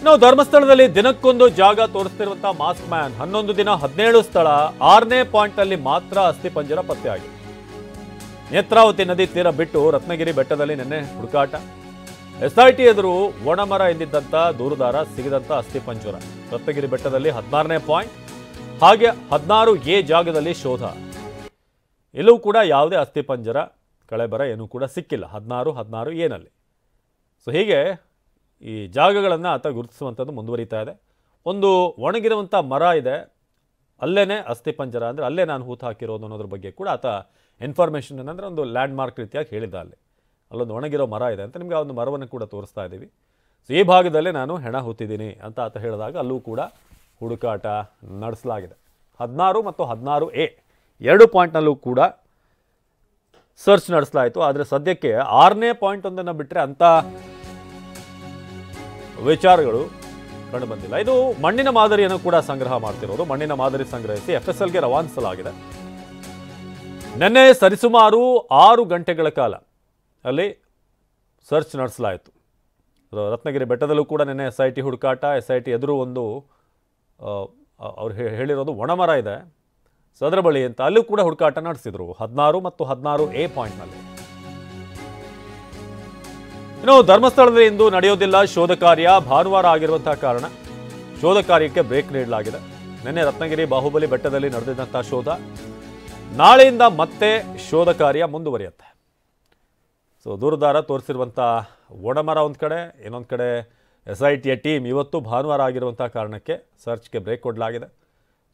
ನಾವು ಧರ್ಮಸ್ಥಳದಲ್ಲಿ ದಿನಕ್ಕೊಂದು ಜಾಗ ತೋರಿಸ್ತಿರುವಂತಹ ಮಾಸ್ಕ್ ಮ್ಯಾನ್ 11 ದಿನ 17 ಸ್ಥಳ 6ನೇ ಪಾಯಿಂಟ್ ಅಲ್ಲಿ ಮಾತ್ರ ಅಸ್ಥಿಪಂಜರ ಪತ್ತೆಯಾಗಿದೆ. ನೇತ್ರಾವತಿ ನದಿ ತೀರ ಬಿಟ್ಟು ರತ್ನಗಿರಿ ಬೆಟ್ಟದಲ್ಲಿ ನಿನ್ನೆ ಹುಡುಕಾಟ. ಎಸ್ಐಟಿ ಎದುರು ಒಣಮರ ಎಂದಿದ್ದಂತ ದೂರುದಾರ ಸಿಗದಂತ ಅಸ್ಥಿಪಂಜರ. ರತ್ನಗಿರಿ ಬೆಟ್ಟದಲ್ಲಿ 16ನೇ ಪಾಯಿಂಟ್, ಹಾಗೆ 16A ಜಾಗದಲ್ಲಿ ಶೋಧ. ಎಲ್ಲೂ ಕೂಡ ಯಾವುದೇ ಅಸ್ಥಿಪಂಜರ ಕಳೆಬರ ಏನೂ ಕೂಡ ಸಿಕ್ಕಿಲ್ಲ 16A ನಲ್ಲಿ. ಸೊ ಹೀಗೆ ಈ ಜಾಗಗಳನ್ನು ಆತ ಗುರುತಿಸುವಂಥದ್ದು ಮುಂದುವರಿತಾ ಇದೆ. ಒಂದು ಒಣಗಿರುವಂಥ ಮರ ಇದೆ, ಅಲ್ಲೇ ಅಸ್ಥಿಪಂಜರ ಅಂದರೆ ಅಲ್ಲೇ ನಾನು ಹೂತು ಹಾಕಿರೋದು ಅನ್ನೋದ್ರ ಬಗ್ಗೆ ಕೂಡ ಆತ ಇನ್ಫಾರ್ಮೇಷನ್ ಅಂದರೆ ಒಂದು ಲ್ಯಾಂಡ್ ಮಾರ್ಕ್ ರೀತಿಯಾಗಿ ಹೇಳಿದ್ದ. ಅಲ್ಲೊಂದು ಒಣಗಿರೋ ಮರ ಇದೆ ಅಂತ ನಿಮಗೆ ಆ ಒಂದು ಮರವನ್ನು ಕೂಡ ತೋರಿಸ್ತಾ ಇದ್ದೀವಿ. ಸೊ ಈ ಭಾಗದಲ್ಲಿ ನಾನು ಹೆಣ ಹೂತಿದ್ದೀನಿ ಅಂತ ಆತ ಹೇಳಿದಾಗ ಅಲ್ಲೂ ಕೂಡ ಹುಡುಕಾಟ ನಡೆಸಲಾಗಿದೆ. 16 ಮತ್ತು 16A 2 ಪಾಯಿಂಟ್ನಲ್ಲೂ ಕೂಡ ಸರ್ಚ್ ನಡೆಸಲಾಯಿತು. ಆದರೆ ಸದ್ಯಕ್ಕೆ 6ನೇ ಪಾಯಿಂಟ್ ಒಂದನ್ನು ಬಿಟ್ಟರೆ ಅಂಥ ವಿಚಾರಗಳು ಕಂಡು ಬಂದಿಲ್ಲ. ಇದು ಮಣ್ಣಿನ ಮಾದರಿಯನ್ನು ಕೂಡ ಸಂಗ್ರಹ ಮಾಡ್ತಿರೋದು. ಮಣ್ಣಿನ ಮಾದರಿ ಸಂಗ್ರಹಿಸಿ FSLಗೆ ರವಾನಿಸಲಾಗಿದೆ. ನಿನ್ನೆ ಸರಿಸುಮಾರು 6 ಗಂಟೆಗಳ ಕಾಲ ಅಲ್ಲಿ ಸರ್ಚ್ ನಡೆಸಲಾಯಿತು. ರತ್ನಗಿರಿ ಬೆಟ್ಟದಲ್ಲೂ ಕೂಡ ನಿನ್ನೆ SIT ಹುಡುಕಾಟ. SIT ಎದುರು ಒಂದು ಅವ್ರು ಹೇಳಿರೋದು ಒಣಮರ ಇದೆ, ಸೊ ಅದರ ಬಳಿ ಅಂತ ಅಲ್ಲೂ ಕೂಡ ಹುಡುಕಾಟ ನಡೆಸಿದ್ರು 16 ಮತ್ತು 16A ಪಾಯಿಂಟ್ನಲ್ಲಿ. ಇನ್ನು ಧರ್ಮಸ್ಥಳದಲ್ಲಿ ಇಂದು ನಡೆಯೋದಿಲ್ಲ ಶೋಧ ಕಾರ್ಯ. ಭಾನುವಾರ ಆಗಿರುವಂತಹ ಕಾರಣ ಶೋಧ ಕಾರ್ಯಕ್ಕೆ ಬ್ರೇಕ್ ನೀಡಲಾಗಿದೆ. ನಿನ್ನೆ ರತ್ನಗಿರಿ ಬಾಹುಬಲಿ ಬೆಟ್ಟದಲ್ಲಿ ನಡೆದಿದ್ದಂತಹ ಶೋಧ, ನಾಳೆಯಿಂದ ಮತ್ತೆ ಶೋಧ ಕಾರ್ಯ ಮುಂದುವರಿಯುತ್ತೆ. ಸೊ ದೂರುದಾರ ತೋರಿಸಿರುವಂಥ ಒಣಮರ ಒಂದು ಕಡೆ, ಇನ್ನೊಂದು ಕಡೆ SITಯ ಟೀಮ್ ಇವತ್ತು ಭಾನುವಾರ ಆಗಿರುವಂಥ ಕಾರಣಕ್ಕೆ ಸರ್ಚ್ಗೆ ಬ್ರೇಕ್ ಕೊಡಲಾಗಿದೆ.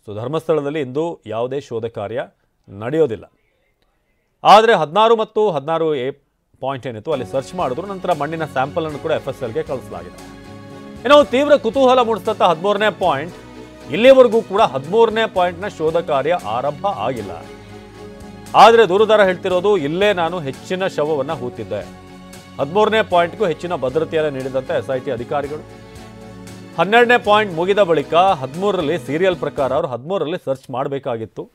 ಸೊ ಧರ್ಮಸ್ಥಳದಲ್ಲಿ ಇಂದು ಯಾವುದೇ ಶೋಧ ಕಾರ್ಯ ನಡೆಯೋದಿಲ್ಲ. ಆದರೆ 16 ಮತ್ತು 16A ಪಾಯಿಂಟ್ ಏನಿತ್ತು ಅಲ್ಲಿ ಸರ್ಚ್ ಮಾಡಿದ್ರು. ನಂತರ ಮಣ್ಣಿನ ಸ್ಯಾಂಪಲ್ ಅನ್ನು ಕೂಡ FSLಗೆ ಕಳಿಸಲಾಗಿದೆ. ಇನ್ನು ತೀವ್ರ ಕುತೂಹಲ ಮೂಡಿಸಿದಂಥ 13ನೇ ಪಾಯಿಂಟ್, ಇಲ್ಲಿವರೆಗೂ ಕೂಡ 13ನೇ ಪಾಯಿಂಟ್ನ ಶೋಧ ಕಾರ್ಯ ಆರಂಭ ಆಗಿಲ್ಲ. ಆದರೆ ದೂರುದಾರ ಹೇಳ್ತಿರೋದು ಇಲ್ಲೇ ನಾನು ಹೆಚ್ಚಿನ ಶವವನ್ನು ಹೂತಿದ್ದೆ. 13ನೇ ಪಾಯಿಂಟ್ಗೂ ಹೆಚ್ಚಿನ ಭದ್ರತೆಯನ್ನು ನೀಡಿದಂತೆ SIT ಅಧಿಕಾರಿಗಳು. 12ನೇ ಪಾಯಿಂಟ್ ಮುಗಿದ ಬಳಿಕ 13ರಲ್ಲಿ ಸೀರಿಯಲ್ ಪ್ರಕಾರ ಅವರು 13ರಲ್ಲಿ ಸರ್ಚ್ ಮಾಡಬೇಕಾಗಿತ್ತು.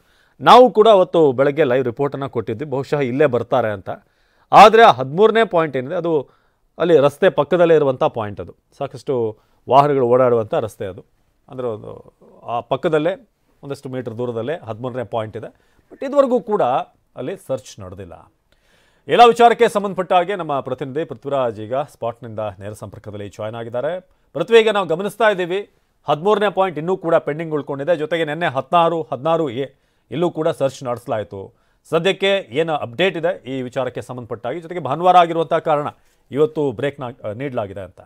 ನಾವು ಕೂಡ ಅವತ್ತು ಬೆಳಗ್ಗೆ ಲೈವ್ ರಿಪೋರ್ಟನ್ನು ಕೊಟ್ಟಿದ್ವಿ, ಬಹುಶಃ ಇಲ್ಲೇ ಬರ್ತಾರೆ ಅಂತ. ಆದರೆ 13ನೇ ಪಾಯಿಂಟ್ ಏನಿದೆ ಅದು ಅಲ್ಲಿ ರಸ್ತೆ ಪಕ್ಕದಲ್ಲೇ ಇರುವಂಥ ಪಾಯಿಂಟ್. ಅದು ಸಾಕಷ್ಟು ವಾಹನಗಳು ಓಡಾಡುವಂಥ ರಸ್ತೆ. ಅದು ಅಂದರೆ ಒಂದು ಆ ಪಕ್ಕದಲ್ಲೇ ಒಂದಷ್ಟು ಮೀಟರ್ ದೂರದಲ್ಲೇ 13ನೇ ಪಾಯಿಂಟ್ ಇದೆ. ಬಟ್ ಇದುವರೆಗೂ ಕೂಡ ಅಲ್ಲಿ ಸರ್ಚ್ ನಡೆದಿಲ್ಲ. ಎಲ್ಲ ವಿಚಾರಕ್ಕೆ ಸಂಬಂಧಪಟ್ಟ ಹಾಗೆ ನಮ್ಮ ಪ್ರತಿನಿಧಿ ಪೃಥ್ವಿರಾಜ್ ಈಗ ಸ್ಪಾಟ್ನಿಂದ ನೇರ ಸಂಪರ್ಕದಲ್ಲಿ ಜಾಯ್ನ್ ಆಗಿದ್ದಾರೆ. ಪೃಥ್ವಿಗೆ ನಾವು ಗಮನಿಸ್ತಾ ಇದ್ದೀವಿ 13ನೇ ಪಾಯಿಂಟ್ ಇನ್ನೂ ಕೂಡ ಪೆಂಡಿಂಗ್ ಉಳ್ಕೊಂಡಿದೆ. ಜೊತೆಗೆ ನಿನ್ನೆ 16, 16A ಇಲ್ಲೂ ಕೂಡ ಸರ್ಚ್ ನಡೆಸಲಾಯಿತು. ಸದ್ಯಕ್ಕೆ ಏನು ಅಪ್ಡೇಟ್ ಇದೆ ಈ ವಿಚಾರಕ್ಕೆ ಸಂಬಂಧಪಟ್ಟಾಗಿ, ಜೊತೆಗೆ ಭಾನುವಾರ ಆಗಿರುವಂಥ ಕಾರಣ ಇವತ್ತು ಬ್ರೇಕ್ ನೀಡಲಾಗಿದೆ ಅಂತ?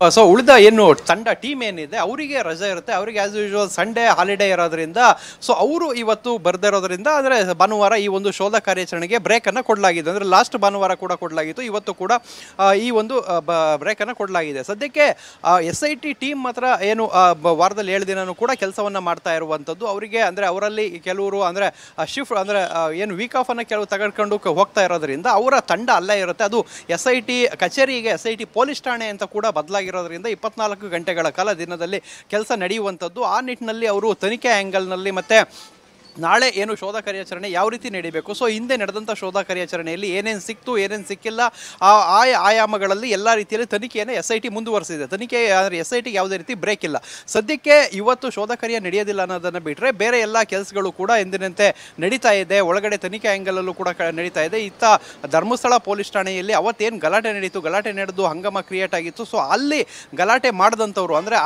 ಸೊ ಉಳಿದ ಏನು ತಂಡ ಟೀಮ್ ಏನಿದೆ ಅವರಿಗೆ ರಜೆ ಇರುತ್ತೆ. ಅವರಿಗೆ ಆಸ್ ಯೂಶುವಲ್ ಸಂಡೇ ಹಾಲಿಡೇ ಇರೋದ್ರಿಂದ ಸೊ ಅವರು ಇವತ್ತು ಬರ್ದಿರೋದ್ರಿಂದ ಅಂದರೆ ಭಾನುವಾರ ಈ ಒಂದು ಶೋಧ ಕಾರ್ಯಾಚರಣೆಗೆ ಬ್ರೇಕನ್ನು ಕೊಡಲಾಗಿದೆ. ಅಂದರೆ ಲಾಸ್ಟ್ ಭಾನುವಾರ ಕೂಡ ಕೊಡಲಾಗಿತ್ತು, ಇವತ್ತು ಕೂಡ ಈ ಒಂದು ಬ್ರೇಕನ್ನು ಕೊಡಲಾಗಿದೆ. ಸದ್ಯಕ್ಕೆ SIT ಟೀಮ್ ಮಾತ್ರ ಏನು ವಾರದಲ್ಲಿ 7 ದಿನನೂ ಕೂಡ ಕೆಲಸವನ್ನು ಮಾಡ್ತಾ ಇರುವಂಥದ್ದು. ಅವರಿಗೆ ಅಂದರೆ ಅವರಲ್ಲಿ ಕೆಲವರು ಅಂದರೆ ಶಿಫ್ಟ್ ಅಂದರೆ ಏನು ವೀಕ್ ಆಫನ್ನು ಕೆಲವು ತೆಗೆದುಕೊಂಡು ಹೋಗ್ತಾ ಇರೋದ್ರಿಂದ ಅವರ ತಂಡ ಅಲ್ಲೇ ಇರುತ್ತೆ. ಅದು SIT ಕಚೇರಿಗೆ SIT ಪೊಲೀಸ್ ಠಾಣೆ ಅಂತ ಕೂಡ ಬದಲಾಗಿರೋದ್ರಿಂದ 24 ಗಂಟೆಗಳ ಕಾಲ ದಿನದಲ್ಲಿ ಕೆಲಸ ನಡೆಯುವಂಥದ್ದು. ಆ ನಿಟ್ಟಿನಲ್ಲಿ ಅವರು ತನಿಖೆ ಆ್ಯಂಗಲ್ನಲ್ಲಿ ಮತ್ತು ನಾಳೆ ಏನು ಶೋಧ ಕಾರ್ಯಾಚರಣೆ ಯಾವ ರೀತಿ ನಡೀಬೇಕು, ಸೊ ಹಿಂದೆ ನಡೆದಂಥ ಶೋಧ ಕಾರ್ಯಾಚರಣೆಯಲ್ಲಿ ಏನೇನು ಸಿಕ್ತು ಏನೇನು ಸಿಕ್ಕಿಲ್ಲ ಆ ಆಯಾಮಗಳಲ್ಲಿ ಎಲ್ಲ ರೀತಿಯಲ್ಲಿ ತನಿಖೆಯನ್ನು SIT ಮುಂದುವರಿಸಿದೆ. ತನಿಖೆ ಅಂದರೆ SITಗೆ ಯಾವುದೇ ರೀತಿ ಬ್ರೇಕ್ ಇಲ್ಲ. ಸದ್ಯಕ್ಕೆ ಇವತ್ತು ಶೋಧ ಕಾರ್ಯ ನಡೆಯೋದಿಲ್ಲ ಅನ್ನೋದನ್ನು ಬಿಟ್ಟರೆ ಬೇರೆ ಎಲ್ಲ ಕೆಲಸಗಳು ಕೂಡ ಎಂದಿನಂತೆ ನಡೀತಾ ಇದೆ. ಒಳಗಡೆ ತನಿಖೆ ಆ್ಯಂಗಲಲ್ಲೂ ಕೂಡ ನಡೀತಾ ಇದೆ. ಇತ್ತ ಧರ್ಮಸ್ಥಳ ಪೊಲೀಸ್ ಠಾಣೆಯಲ್ಲಿ ಅವತ್ತೇನು ಗಲಾಟೆ ನಡೀತು, ಗಲಾಟೆ ನಡೆದು ಹಂಗಾಮ ಕ್ರಿಯೇಟ್ ಆಗಿತ್ತು. ಸೊ ಅಲ್ಲಿ ಗಲಾಟೆ ಮಾಡಿದಂಥವ್ರು ಅಂದರೆ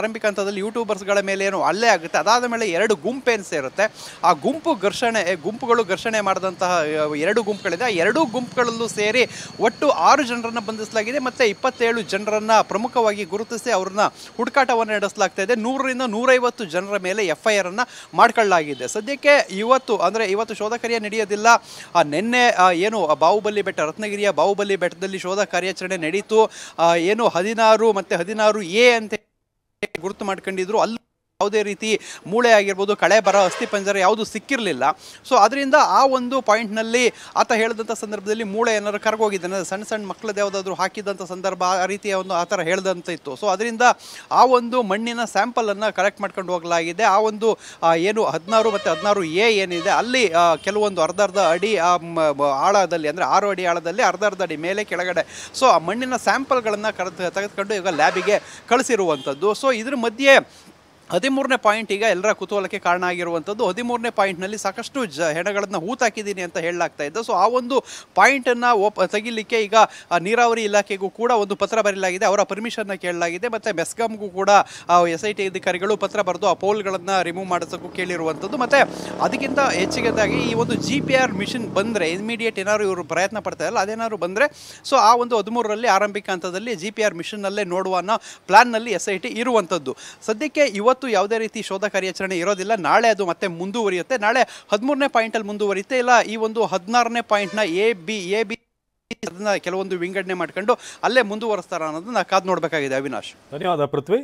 ಆರಂಭಿಕ ಹಂತದಲ್ಲಿ ಯೂಟ್ಯೂಬರ್ಸ್ಗಳ ಮೇಲೆ ಏನು ಹಲ್ಲೆ ಆಗುತ್ತೆ, ಅದಾದ ಮೇಲೆ 2 ಗುಂಪೇನು ಸೇರುತ್ತೆ. ಆ ಗುಂಪುಗಳು ಘರ್ಷಣೆ ಮಾಡಿದಂತಹ 2 ಗುಂಪುಗಳಿದೆ. ಆ 2 ಗುಂಪುಗಳಲ್ಲೂ ಸೇರಿ ಒಟ್ಟು 6 ಜನರನ್ನು ಬಂಧಿಸಲಾಗಿದೆ ಮತ್ತು 27 ಜನರನ್ನು ಪ್ರಮುಖವಾಗಿ ಗುರುತಿಸಿ ಅವ್ರನ್ನ ಹುಡುಕಾಟವನ್ನು ನಡೆಸಲಾಗ್ತಾ ಇದೆ. 100ರಿಂದ 150 ಜನರ ಮೇಲೆ FIR ಅನ್ನು ಮಾಡ್ಕೊಳ್ಳಲಾಗಿದೆ. ಸದ್ಯಕ್ಕೆ ಇವತ್ತು ಶೋಧ ಕಾರ್ಯ ನಡೆಯೋದಿಲ್ಲ. ನಿನ್ನೆ ಏನು ಬಾಹುಬಲಿ ಬೆಟ್ಟ, ರತ್ನಗಿರಿಯ ಬಾಹುಬಲಿ ಬೆಟ್ಟದಲ್ಲಿ ಶೋಧ ಕಾರ್ಯಾಚರಣೆ ನಡೀತು. ಏನು 16 ಮತ್ತು 16A ಅಂತ ಗುರುತು ಮಾಡ್ಕೊಂಡಿದ್ರು. ಅಲ್ಲಿ ಯಾವುದೇ ರೀತಿ ಮೂಳೆ ಆಗಿರ್ಬೋದು, ಕಳೆ ಬರ, ಅಸ್ಥಿಪಂಜರ ಯಾವುದು ಸಿಕ್ಕಿರಲಿಲ್ಲ. ಸೊ ಅದರಿಂದ ಆ ಒಂದು ಪಾಯಿಂಟ್ನಲ್ಲಿ ಆತ ಹೇಳಿದಂಥ ಸಂದರ್ಭದಲ್ಲಿ ಮೂಳೆ ಏನಾದ್ರು ಕರ್ಗೋಗಿದ್ದಾನೆ, ಸಣ್ಣ ಸಣ್ಣ ಮಕ್ಕಳದ್ದು ಯಾವುದಾದ್ರೂ ಹಾಕಿದಂಥ ಸಂದರ್ಭ ಆ ರೀತಿಯ ಒಂದು ಆ ಥರ ಹೇಳ್ದಂತ ಇತ್ತು. ಸೊ ಅದರಿಂದ ಆ ಒಂದು ಮಣ್ಣಿನ ಸ್ಯಾಂಪಲನ್ನು ಕಲೆಕ್ಟ್ ಮಾಡ್ಕೊಂಡು ಹೋಗಲಾಗಿದೆ. ಆ ಒಂದು ಏನು 16 ಮತ್ತು 16A ಏನಿದೆ ಅಲ್ಲಿ ಕೆಲವೊಂದು ಅರ್ಧ ಅಡಿ ಆಳದಲ್ಲಿ, ಅಂದರೆ 6 ಅಡಿ ಆಳದಲ್ಲಿ ಅರ್ಧ ಅಡಿ ಮೇಲೆ ಕೆಳಗಡೆ, ಸೊ ಆ ಮಣ್ಣಿನ ಸ್ಯಾಂಪಲ್ಗಳನ್ನು ತೆಗೆದುಕೊಂಡು ಈಗ ಲ್ಯಾಬಿಗೆ ಕಳಿಸಿರುವಂಥದ್ದು. ಸೊ ಇದ್ರ ಮಧ್ಯೆ 13ನೇ ಪಾಯಿಂಟ್ ಈಗ ಎಲ್ಲರ ಕುತೂಹಲಕ್ಕೆ ಕಾರಣ ಆಗಿರುವಂಥದ್ದು. 13ನೇ ಪಾಯಿಂಟ್ನಲ್ಲಿ ಸಾಕಷ್ಟು ಹೆಣಗಳನ್ನು ಹೂತಾಕಿದ್ದೀನಿ ಅಂತ ಹೇಳಲಾಗ್ತಾ ಇದ್ದು. ಸೊ ಆ ಒಂದು ಪಾಯಿಂಟನ್ನು ತೆಗಿಲಿಕ್ಕೆ ಈಗ ನೀರಾವರಿ ಇಲಾಖೆಗೂ ಕೂಡ ಒಂದು ಪತ್ರ ಬರೆಯಲಾಗಿದೆ, ಅವರ ಪರ್ಮಿಷನ್ನ ಕೇಳಲಾಗಿದೆ. ಮತ್ತು ಮೆಸ್ಕಾಮ್ಗೂ ಕೂಡ SIT ಅಧಿಕಾರಿಗಳು ಪತ್ರ ಬರೆದು ಆ ಪೋಲ್ಗಳನ್ನು ರಿಮೂವ್ ಮಾಡಿಸೋಕ್ಕೂ ಕೇಳಿರುವಂಥದ್ದು. ಮತ್ತು ಅದಕ್ಕಿಂತ ಹೆಚ್ಚಿಗೆದಾಗಿ ಈ ಒಂದು GPR ಮಿಷನ್ ಬಂದರೆ, ಇಮಿಡಿಯೇಟ್ ಏನಾದ್ರು ಇವರು ಪ್ರಯತ್ನ ಪಡ್ತಾ ಇಲ್ಲ ಅದೇನಾದ್ರು ಬಂದರೆ, ಸೊ ಆ ಒಂದು 13ರಲ್ಲಿ ಆರಂಭಿಕ ಹಂತದಲ್ಲಿ GPR ಮಿಷನ್ನಲ್ಲೇ ನೋಡುವ ಅನ್ನೋ ಪ್ಲಾನ್ನಲ್ಲಿ SIT ಇರುವಂಥದ್ದು. ಸದ್ಯಕ್ಕೆ ಇವತ್ತು ಯಾವುದೇ ರೀತಿ ಶೋಧ ಕಾರ್ಯಾಚರಣೆ ಇರೋದಿಲ್ಲ. ನಾಳೆ ಅದು ಮತ್ತೆ ಮುಂದುವರಿಯುತ್ತೆ. ನಾಳೆ 13ನೇ ಪಾಯಿಂಟಲ್ಲಿ ಮುಂದುವರಿಯುತ್ತೆ, ಇಲ್ಲ ಈ ಒಂದು 16ನೇ ಪಾಯಿಂಟ್ನ ಎ ಬಿ ಅದನ್ನ ಕೆಲವೊಂದು ವಿಂಗಡಣೆ ಮಾಡ್ಕೊಂಡು ಅಲ್ಲೇ ಮುಂದುವರಿಸ್ತಾರ ಅನ್ನೋದನ್ನ ಕಾದು ನೋಡಬೇಕಾಗಿದೆ. ಅವಿನಾಶ್, ಧನ್ಯವಾದ ಪೃಥ್ವಿ.